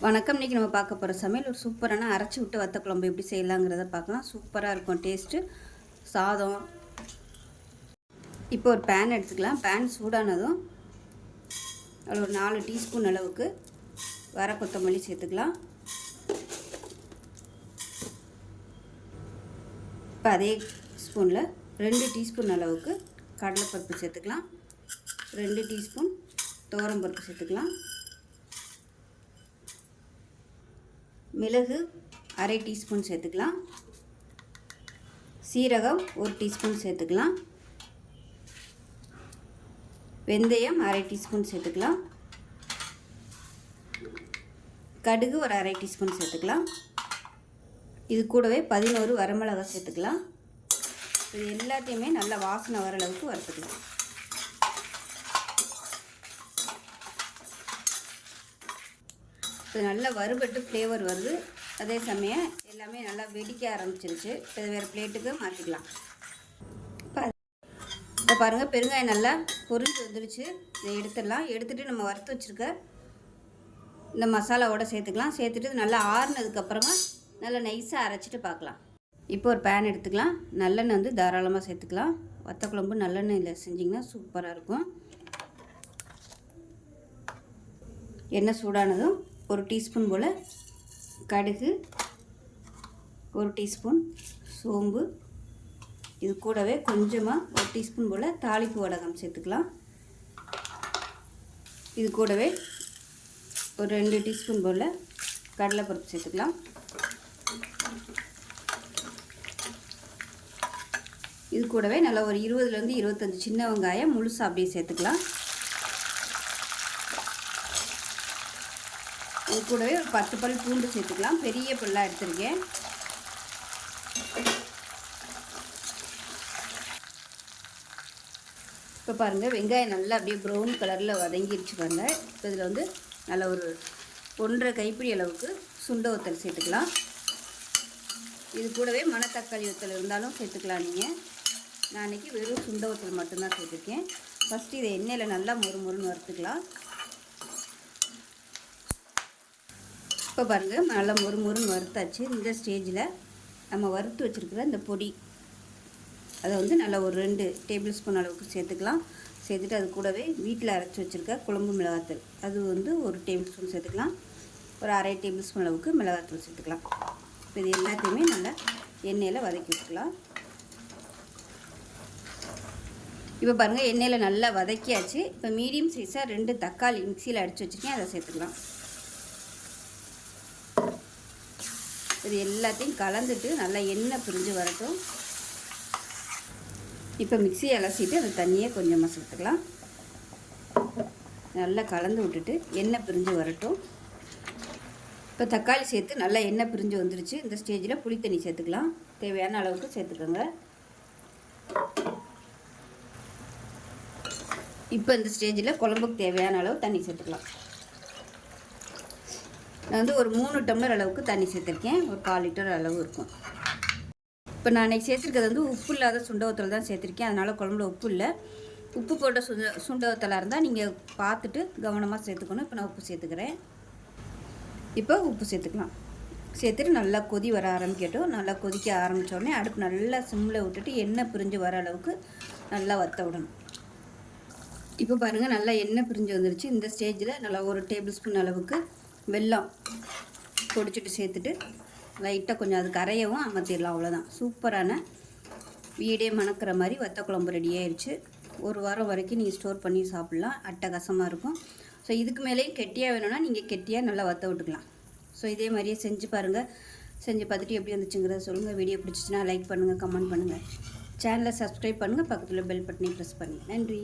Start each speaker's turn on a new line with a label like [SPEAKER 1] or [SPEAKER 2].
[SPEAKER 1] வணக்கம். இன்றைக்கி நம்ம பார்க்க போகிற சமையல் ஒரு சூப்பரான அரைச்சி விட்டு வத்த குழம்பு எப்படி செய்யலாங்கிறத பார்க்கலாம். சூப்பராக இருக்கும் டேஸ்ட்டு. சாதம். இப்போ ஒரு பேன் எடுத்துக்கலாம். பேன் சூடானதும் அதில் ஒரு 4 டீஸ்பூன் அளவுக்கு வர கொத்தமல்லி சேர்த்துக்கலாம். இப்போ அதே ஸ்பூனில் 2 டீஸ்பூன் அளவுக்கு கடலைப்பருப்பு சேர்த்துக்கலாம். 2 டீஸ்பூன் துவரம்பருப்பு சேர்த்துக்கலாம். மிளகு அரை டீஸ்பூன் சேர்த்துக்கலாம். சீரகம் 1 டீஸ்பூன் சேர்த்துக்கலாம். வெந்தயம் அரை டீஸ்பூன் சேர்த்துக்கலாம். கடுகு ஒரு அரை டீஸ்பூன் சேர்த்துக்கலாம். இது கூடவே 11 வரமிளகாய் சேர்த்துக்கலாம். இது எல்லாத்தையுமே நல்லா வாசனை வர அளவுக்கு வறுத்துக்கலாம். இது நல்லா வறுபட்டு ஃப்ளேவர் வருது. அதே சமயம் எல்லாமே நல்லா வெடிக்க ஆரம்பிச்சிருச்சு. இது வேறு பிளேட்டுக்கு மாற்றிக்கலாம். இப்போ பாருங்கள், பெருங்காயம் நல்லா பொரிஞ்சு வந்துடுச்சு. இதை எடுத்துடலாம். எடுத்துகிட்டு நம்ம வறுத்து வச்சுருக்க இந்த மசாலாவோடு சேர்த்துக்கலாம். சேர்த்துட்டு நல்லா ஆறுனதுக்கப்புறமா நல்லா நைஸாக அரைச்சிட்டு பார்க்கலாம். இப்போ ஒரு பேன் எடுத்துக்கலாம். நல்லெண்ணெய் வந்து தாராளமாக சேர்த்துக்கலாம். வத்த குழம்பு நல்லெண்ணெயில் செஞ்சிங்கன்னா சூப்பராக இருக்கும். எண்ணெய் சூடானதும் 1 டீஸ்பூன் போல் கடுகு, 1 டீஸ்பூன் சோம்பு, இது கூடவே கொஞ்சமாக 1 டீஸ்பூன் போல் தாளிப்பு வடகம் சேர்த்துக்கலாம். இது கூடவே ஒரு 2 டீஸ்பூன் போல் கடலைப்பருப்பு சேர்த்துக்கலாம். இது கூடவே நல்லா ஒரு 20லேருந்து 25 சின்ன வெங்காயம் முழுசாக அப்படியே சேர்த்துக்கலாம். இது கூடவே ஒரு 10 பல் பூண்டு சேர்த்துக்கலாம். பெரிய பல்லாக எடுத்துருக்கேன். இப்போ பாருங்கள், வெங்காயம் நல்லா அப்படியே ப்ரௌன் கலரில் வதங்கிடுச்சு பாருங்கள். இப்போ இதில் வந்து நல்லா ஒரு 1.5 கைப்பிடி அளவுக்கு சுண்ட வத்தல் சேர்த்துக்கலாம். இது கூடவே மணத்தக்காளி வத்தல் இருந்தாலும் சேர்த்துக்கலாம் நீங்கள். நான் இன்றைக்கி வெறும் சுண்ட வத்தல் மட்டும்தான் சேர்த்துருக்கேன். ஃபஸ்ட்டு இதை எண்ணெயில் நல்லா மொறுமொறுன்னு வறுத்துக்கலாம். இப்போ பாருங்கள், நல்லா மொறுமொறுன்னு வறுத்தாச்சு. இந்த ஸ்டேஜில் நம்ம வறுத்து வச்சுருக்கிற இந்த பொடி அதை வந்து நல்லா ஒரு 2 டேபிள் ஸ்பூன் அளவுக்கு சேர்த்துக்கலாம். சேர்த்துட்டு அது கூடவே வீட்டில் அரைச்சி வச்சுருக்க குழம்பு மிளகாத்தூள் அது வந்து 1 டேபிள் ஸ்பூன் சேர்த்துக்கலாம். ஒரு அரை டேபிள் ஸ்பூன் அளவுக்கு மிளகாத்தூள் சேர்த்துக்கலாம். இப்போ இது எல்லாத்தையுமே நல்லா எண்ணெயில் வதக்கி வச்சுக்கலாம். இப்போ பாருங்கள், எண்ணெயில் நல்லா வதக்கியாச்சு. இப்போ மீடியம் சைஸாக 2 தக்காளி மிக்சியில் அடித்து வச்சுருக்கேன், அதை சேர்த்துக்கலாம். இது எல்லாத்தையும் கலந்துட்டு நல்லா எண்ணெய் பிரிஞ்சு வரட்டும். இப்போ மிக்ஸியை அலசிட்டு அந்த தண்ணியை கொஞ்சமாக சேர்த்துக்கலாம். நல்லா கலந்து விட்டுட்டு எண்ணெய் பிரிஞ்சு வரட்டும். இப்போ தக்காளி சேர்த்து நல்லா எண்ணெய் பிரிஞ்சு வந்துருச்சு. இந்த ஸ்டேஜில் புளி தண்ணி சேர்த்துக்கலாம். தேவையான அளவுக்கு சேர்த்துக்கோங்க. இப்போ இந்த ஸ்டேஜில் குழம்புக்கு தேவையான அளவு தண்ணி சேர்த்துக்கலாம். நான் வந்து ஒரு 3 டம்ளர் அளவுக்கு தண்ணி சேர்த்துருக்கேன். ஒரு 1/4 லிட்டர் அளவு இருக்கும். இப்போ நான் இன்றைக்கி சேர்த்துருக்கிறது வந்து உப்பு இல்லாத சுண்ட வத்தல் தான் சேர்த்துருக்கேன். அதனால் குழம்புல உப்பு இல்லை. உப்பு போட்ட சுண்ட வத்தலாக இருந்தால் நீங்கள் பார்த்துட்டு கவனமாக சேர்த்துக்கணும். இப்போ நான் உப்பு சேர்த்துக்கிறேன். இப்போ உப்பு சேர்த்துக்கலாம். சேர்த்துட்டு நல்லா கொதி வர ஆரம்பிக்கட்டும். நல்லா கொதிக்க ஆரம்பித்தோடனே அடுப்பு நல்லா சிம்மில் விட்டுட்டு எண்ணெய் பிரிஞ்சு வர அளவுக்கு நல்லா வற்ற விடணும். இப்போ பாருங்கள், நல்லா எண்ணெய் பிரிஞ்சு வந்துருச்சு. இந்த ஸ்டேஜில் நல்லா 1 டேபிள் ஸ்பூன் அளவுக்கு வெல்லம் பொடிச்சிட்டு சேர்த்துட்டு லைட்டாக கொஞ்சம் அது கரையவும் அமர்த்திடலாம். அவ்வளோதான். சூப்பரான வீடே மணக்கிற மாதிரி வத்த குழம்பு ரெடி ஆயிடுச்சு. 1 வாரம் வரைக்கும் நீங்கள் ஸ்டோர் பண்ணி சாப்பிட்லாம். அட்டகாசமாக இருக்கும். ஸோ இதுக்கு மேலேயும் கெட்டியாக வேணும்னா நீங்கள் கெட்டியாக நல்லா வற்ற விட்டுக்கலாம். ஸோ இதே மாதிரியே செஞ்சு பாருங்கள். செஞ்சு பார்த்துட்டு எப்படி வந்துச்சுங்கிறத சொல்லுங்கள். வீடியோ பிடிச்சிச்சின்னா லைக் பண்ணுங்கள், கமெண்ட் பண்ணுங்கள். சேனலை சப்ஸ்கிரைப் பண்ணுங்கள். பக்கத்தில் பெல் பட்டனை ப்ரெஸ் பண்ணுங்கள். நன்றி.